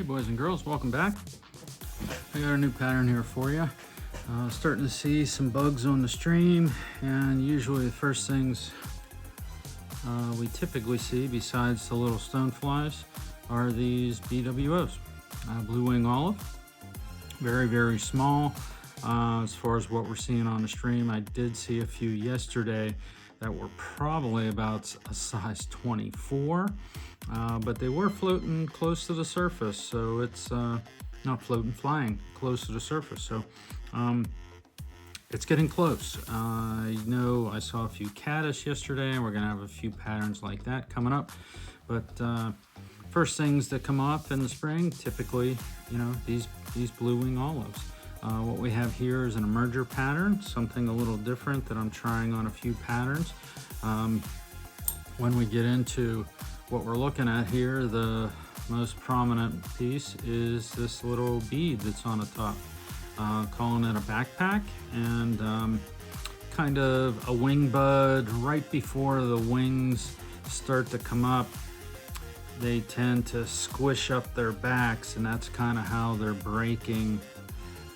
Hey boys and girls, welcome back. I got a new pattern here for you. Starting to see some bugs on the stream, and usually the first things we typically see besides the little stoneflies are these BWOs. Blue wing olive, very small as far as what we're seeing on the stream. I did see a few yesterday that were probably about a size 24, but they were floating close to the surface, so it's not floating, flying close to the surface. So it's getting close. I know I saw a few caddis yesterday, and we're gonna have a few patterns like that coming up. But first things that come up in the spring, typically, you know, these blue wing olives. What we have here is an emerger pattern, something a little different that I'm trying on a few patterns. When we get into what we're looking at here, the most prominent piece is this little bead that's on the top, calling it a backpack, and kind of a wing bud. Right before the wings start to come up, they tend to squish up their backs, and that's kind of how they're breaking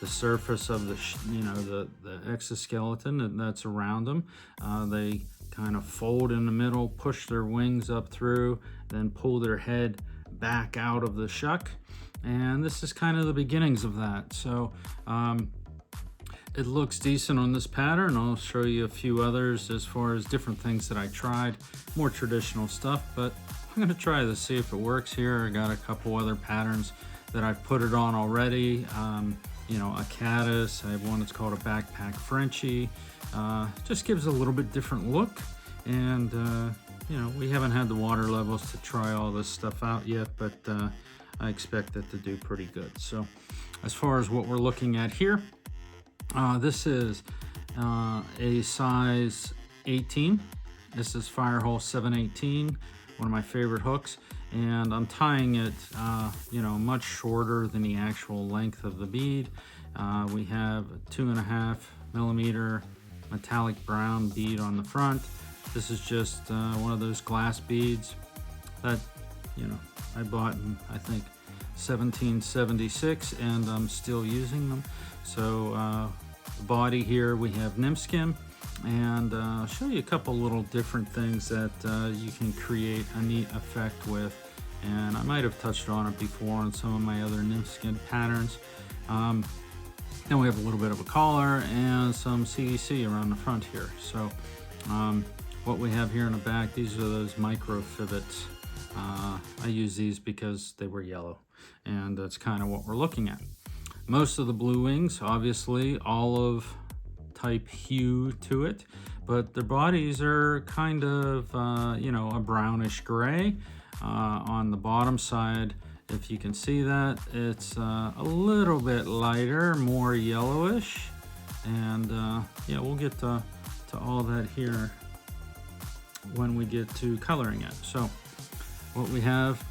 the surface of the exoskeleton that's around them. They kind of fold in the middle, push their wings up through, then pull their head back out of the shuck, and this is kind of the beginnings of that. So it looks decent on this pattern. I'll show you a few others as far as different things that I tried, more traditional stuff, but I'm going to try this, see if it works here. I got a couple other patterns that I've put it on already. You know, a caddis. I have one that's called a backpack Frenchie. Just gives a little bit different look, and you know, we haven't had the water levels to try all this stuff out yet, but I expect it to do pretty good. So as far as what we're looking at here, this is a size 18. This is Firehole 718, one of my favorite hooks, and I'm tying it you know, much shorter than the actual length of the bead. We have a 2.5 millimeter metallic brown bead on the front. This is just one of those glass beads that, you know, I bought in, I think, 1776, and I'm still using them. So the body here, we have nymph skin, and I'll show you a couple little different things that you can create a neat effect with, and I might have touched on it before on some of my other nymph skin patterns. Then we have a little bit of a collar and some CDC around the front here. So what we have here in the back, these are those micro fivets. I use these because they were yellow, and that's kind of what we're looking at. Most of the blue wings, obviously olive type hue to it, but their bodies are kind of you know, a brownish gray. On the bottom side, if you can see that, it's a little bit lighter, more yellowish, and yeah, we'll get to all that here when we get to coloring it. So what we have,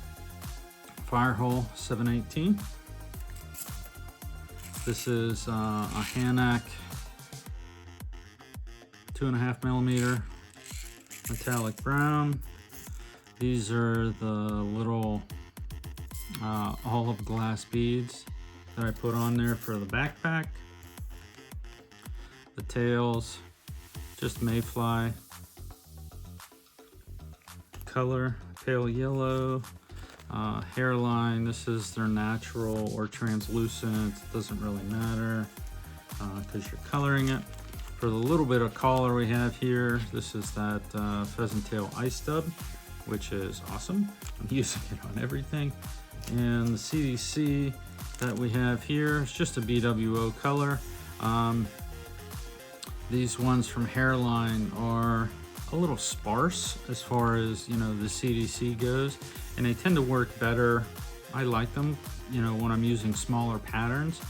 Firehole 718. This is a Hanak 2.5 millimeter metallic brown. These are the little olive glass beads that I put on there for the backpack. The tails, just mayfly color, pale yellow. Hairline, this is their natural or translucent, it doesn't really matter because you're coloring it. For the little bit of collar we have here, this is that Pheasant Tail ice dub, which is awesome. I'm using it on everything. And the CDC that we have here is just a BWO color. These ones from Hairline are a little sparse as far as, you know, the CDC goes, and they tend to work better. I like them, you know, when I'm using smaller patterns.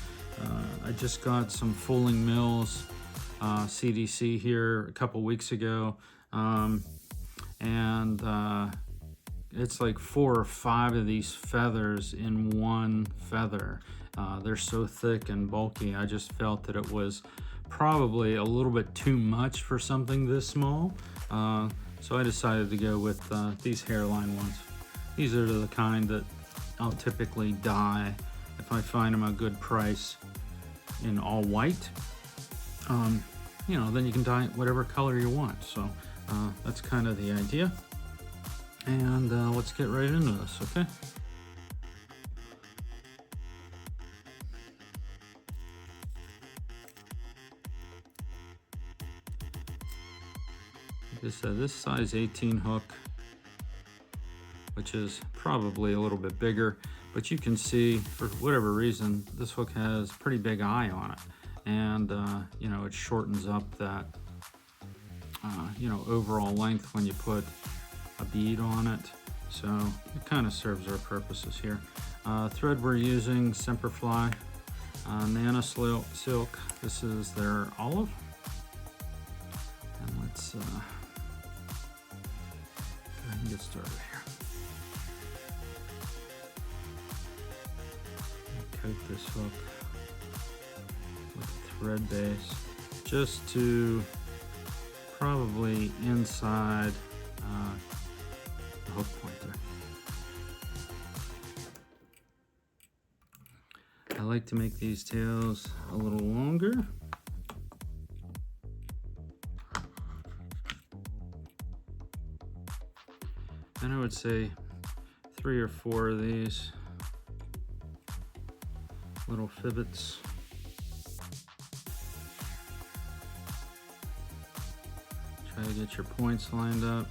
I just got some Fooling Mills CDC here a couple weeks ago, and it's like 4 or 5 of these feathers in one feather. They're so thick and bulky. I just felt that it was probably a little bit too much for something this small. So I decided to go with these Hairline ones. These are the kind that I'll typically dye, if I find them a good price, in all white. You know, then you can dye it whatever color you want. So that's kind of the idea. And let's get right into this, okay? Like I said, this size 18 hook, which is probably a little bit bigger, but you can see, for whatever reason, this hook has a pretty big eye on it. And, you know, it shortens up that, you know, overall length when you put a bead on it. So it kind of serves our purposes here. Thread we're using, Semperfly, Nano Silk. This is their olive. And let's go ahead and get started here. Coat this hook with thread base just to probably inside the hook point there. I like to make these tails a little longer. And I would say 3 or 4 of these little fibbits. Try to get your points lined up.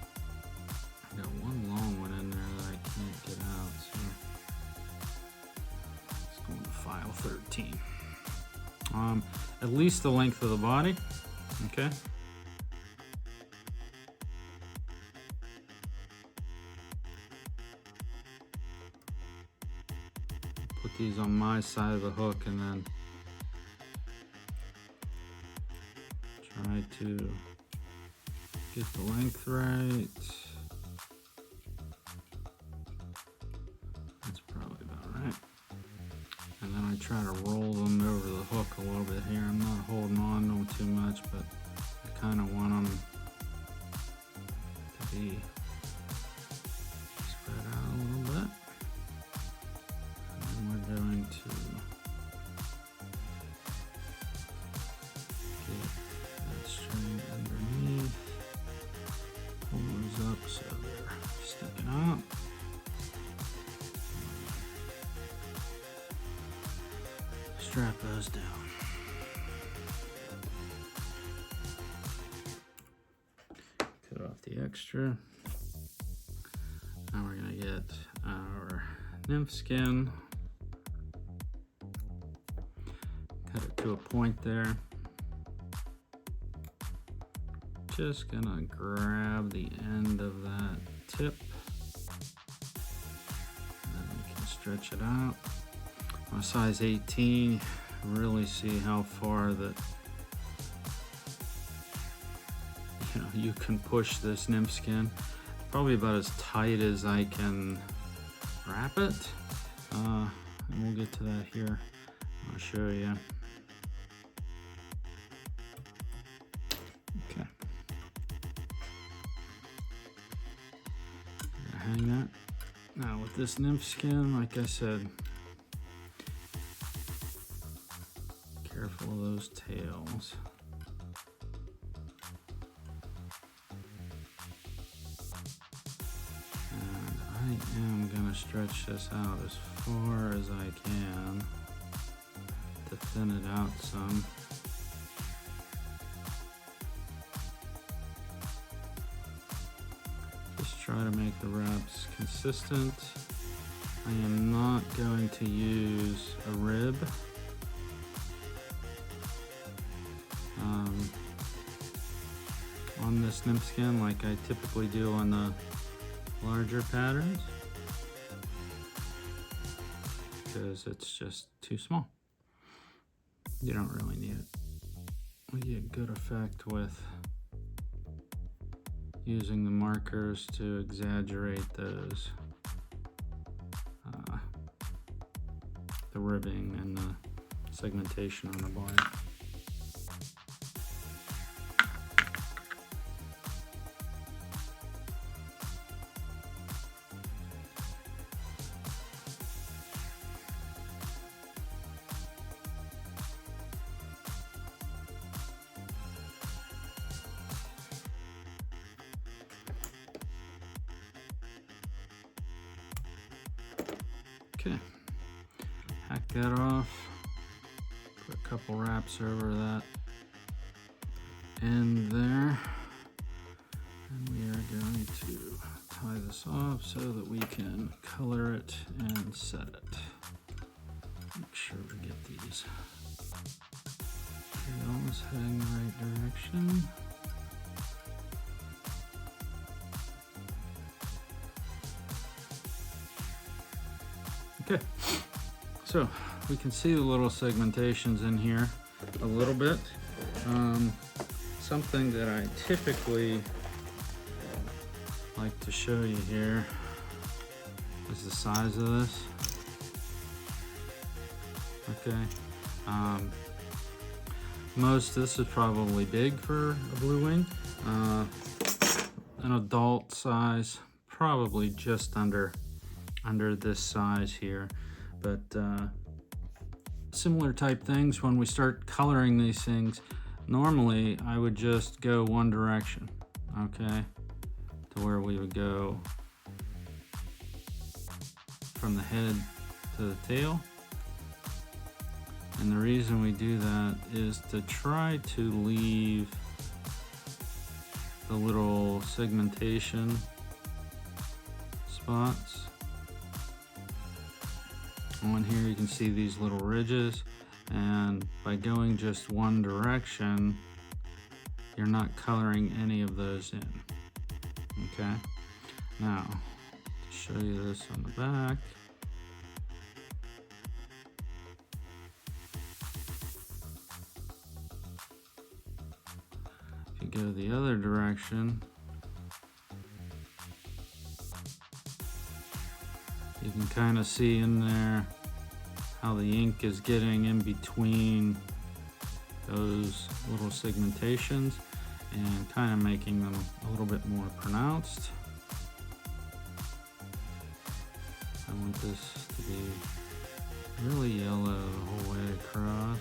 I got one long one in there that I can't get out, so let's go into file 13. At least the length of the body, okay? Put these on my side of the hook and then try to get the length right. That's probably about right. And then I try to roll them over the hook a little bit here. I'm not holding on to them too much, but I kind of want them to be spread out a little bit. And we're going to get that string underneath. Pull those up so they're sticking out. Strap those down. Cut off the extra. Now we're gonna get our nymph skin. Cut it to a point there. Just gonna grab the end of that tip. And then we can stretch it out. On a size 18, really see how far that you can push this nymph skin. Probably about as tight as I can wrap it. And we'll get to that here. I'll show you. Okay. Hang that. Now with this nymph skin, like I said, careful of those tails. And I am gonna stretch this out as far as I can to thin it out some. Just try to make the wraps consistent. I am not going to use a rib. On this nymph skin like I typically do on the larger patterns, because it's just too small. You don't really need it. We get good effect with using the markers to exaggerate those the ribbing and the segmentation on the body. hack that off. Put a couple wraps over that end there. And we are going to tie this off so that we can color it and set it. Make sure we get these tails heading the right direction. Okay, so we can see the little segmentations in here a little bit. Something that I typically like to show you here is the size of this. Okay, this is probably big for a blue wing. An adult size, probably just under this size here, but similar type things. When we start coloring these things, normally I would just go one direction, okay, to where we would go from the head to the tail. And the reason we do that is to try to leave the little segmentation spots. On here you can see these little ridges, and by going just one direction, you're not coloring any of those in. Okay, now to show you this on the back, if you go the other direction, you can kind of see in there how the ink is getting in between those little segmentations and kind of making them a little bit more pronounced. I want this to be really yellow the whole way across.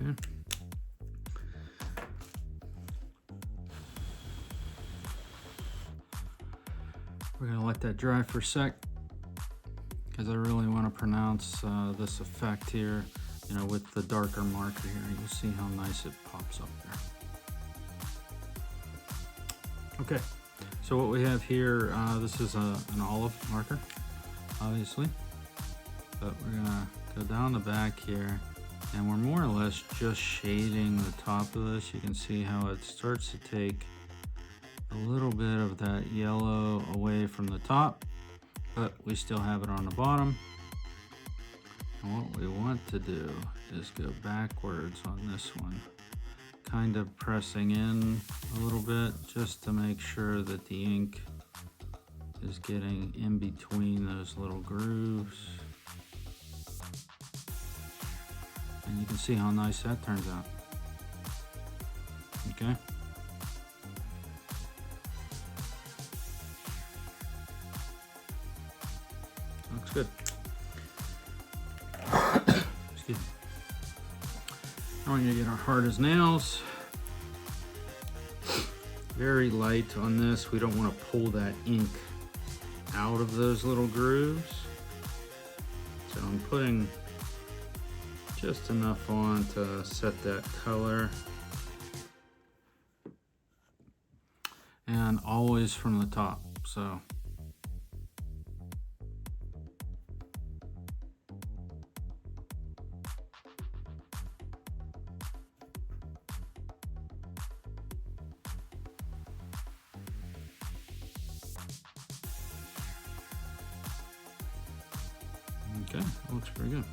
Okay. We're going to let that dry for a sec because I really want to pronounce this effect here, you know, with the darker marker here. You'll see how nice it pops up there. Okay, so what we have here, this is an olive marker, obviously, but we're going to go down the back here. And we're more or less just shading the top of this. You can see how it starts to take a little bit of that yellow away from the top, but we still have it on the bottom. And what we want to do is go backwards on this one, kind of pressing in a little bit just to make sure that the ink is getting in between those little grooves. And you can see how nice that turns out. Okay. Looks good. Excuse me. Now we're going to get our hard as nails. Very light on this. We don't want to pull that ink out of those little grooves. So I'm putting just enough on to set that color, and always from the top. So okay, that looks pretty good.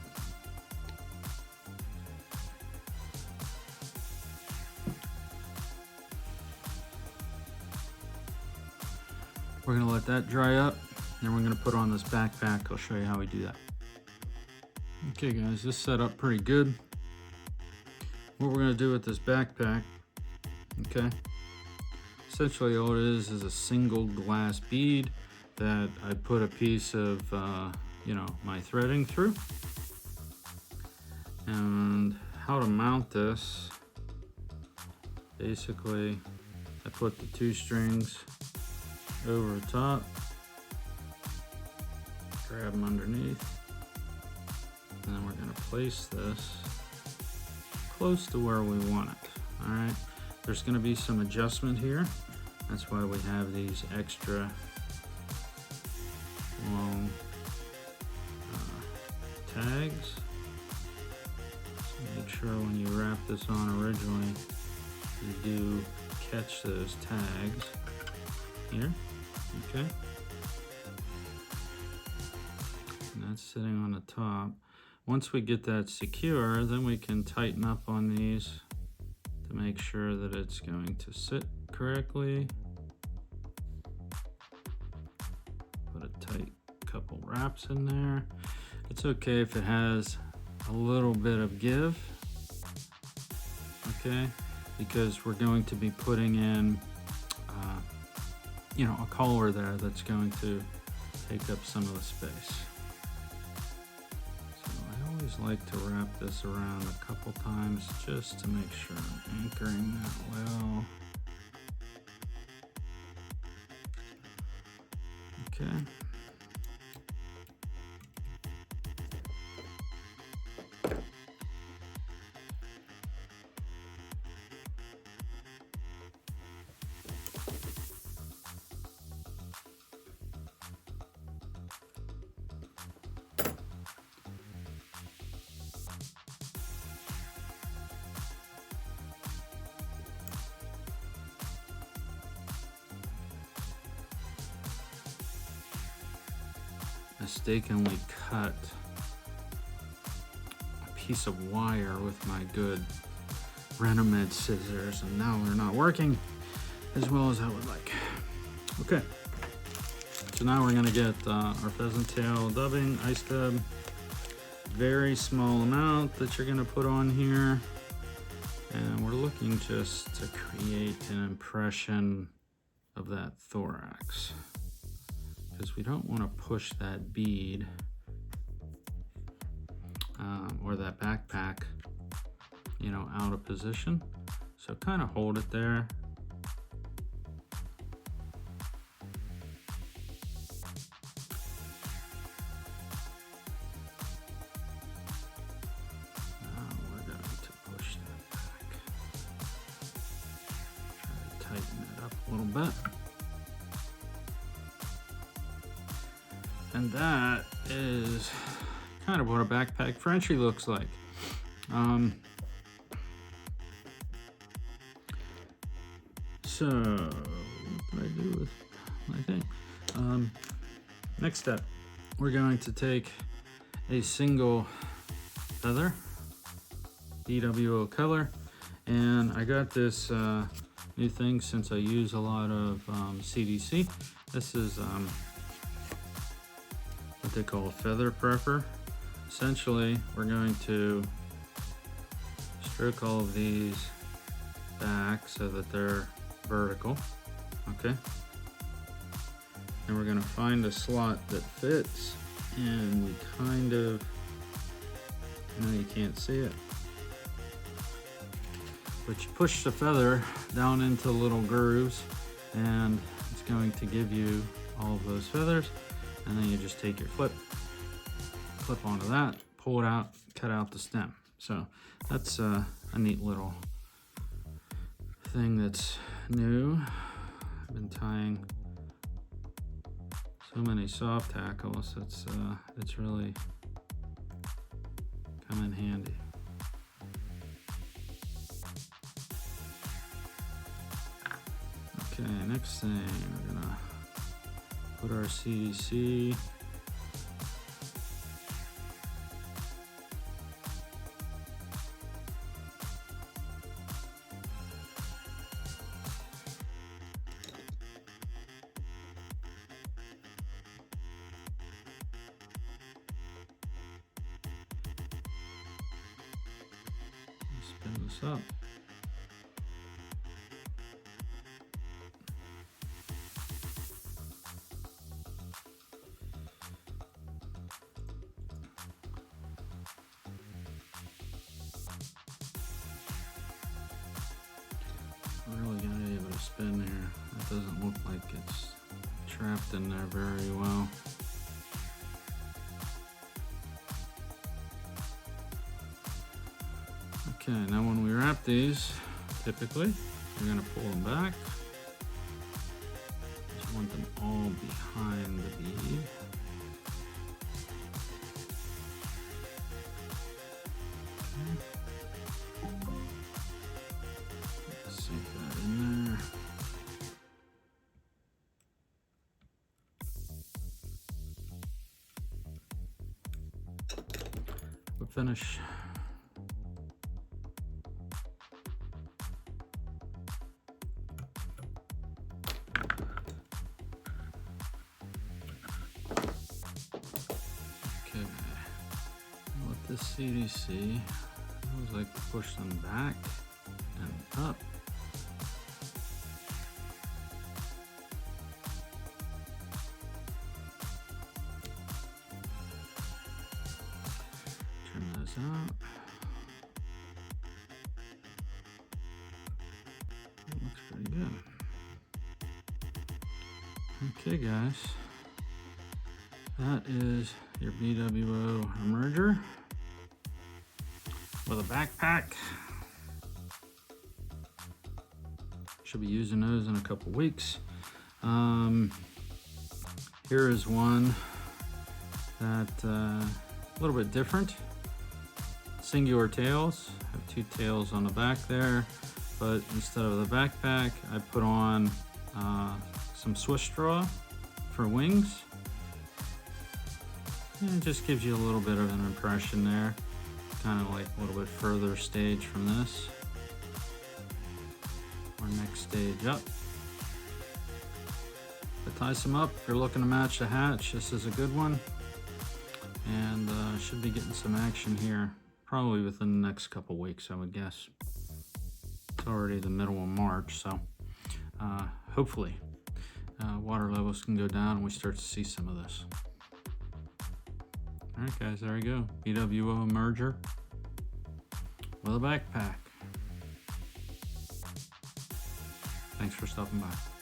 We're going to let that dry up, then we're going to put on this backpack. I'll show you how we do that. Okay guys, this set up pretty good. What we're going to do with this backpack, okay, essentially all it is a single glass bead that I put a piece of, you know, my threading through. And how to mount this, basically, I put the 2 strings over the top, grab them underneath, and then we're going to place this close to where we want it. All right, there's going to be some adjustment here. That's why we have these extra long tags. So make sure when you wrap this on originally, you do catch those tags here. Okay, and that's sitting on the top. Once we get that secure, then we can tighten up on these to make sure that it's going to sit correctly. Put a tight couple wraps in there. It's okay if it has a little bit of give, okay, because we're going to be putting in you know, a collar there that's going to take up some of the space. So I always like to wrap this around a couple times just to make sure I'm anchoring that well. Okay. Mistakenly cut a piece of wire with my good Renomed scissors, and now they're not working as well as I would like. Okay, so now we're gonna get our pheasant tail dubbing, ice dub. Very small amount that you're gonna put on here, and we're looking just to create an impression of that thorax, because we don't want to push that bead or that backpack, you know, out of position. So kind of hold it there. Now we're going to push that back. Try to tighten it up a little bit. And that is kind of what a backpack Frenchie looks like. So what did I do with my thing? Next step, we're going to take a single feather, BWO color, and I got this new thing since I use a lot of CDC. This is what they call a feather prepper. Essentially, we're going to stroke all of these back so that they're vertical, okay? And we're gonna find a slot that fits, and we kind of, no, you can't see it, but you push the feather down into little grooves, and it's going to give you all of those feathers. And then you just take your clip onto that, pull it out, cut out the stem. So that's a neat little thing that's new. I've been tying so many soft tackles. It's really come in handy. Okay, next thing, we're gonna put our CDC. Spin this up. spin here. That doesn't look like it's trapped in there very well. Okay, now when we wrap these, typically, we're gonna pull them back. Just want them all behind the bead. Sink that in there. We'll finish. Okay, with this CDC, I always like to push them back and up. Turn those out. That looks pretty good. Okay, guys. That is your BWO Emerger with a backpack. Should be using those in a couple weeks. Here is one that a little bit different. Singular tails. I have two tails on the back there, but instead of the backpack, I put on some Swiss straw for wings. And it just gives you a little bit of an impression there. Kind of like a little bit further stage from this. Or next stage up. To tie some up, if you're looking to match the hatch, this is a good one. And should be getting some action here probably within the next couple weeks, I would guess. It's already the middle of March, so hopefully water levels can go down and we start to see some of this. All right, guys, there we go. BWO Emerger with a backpack. Thanks for stopping by.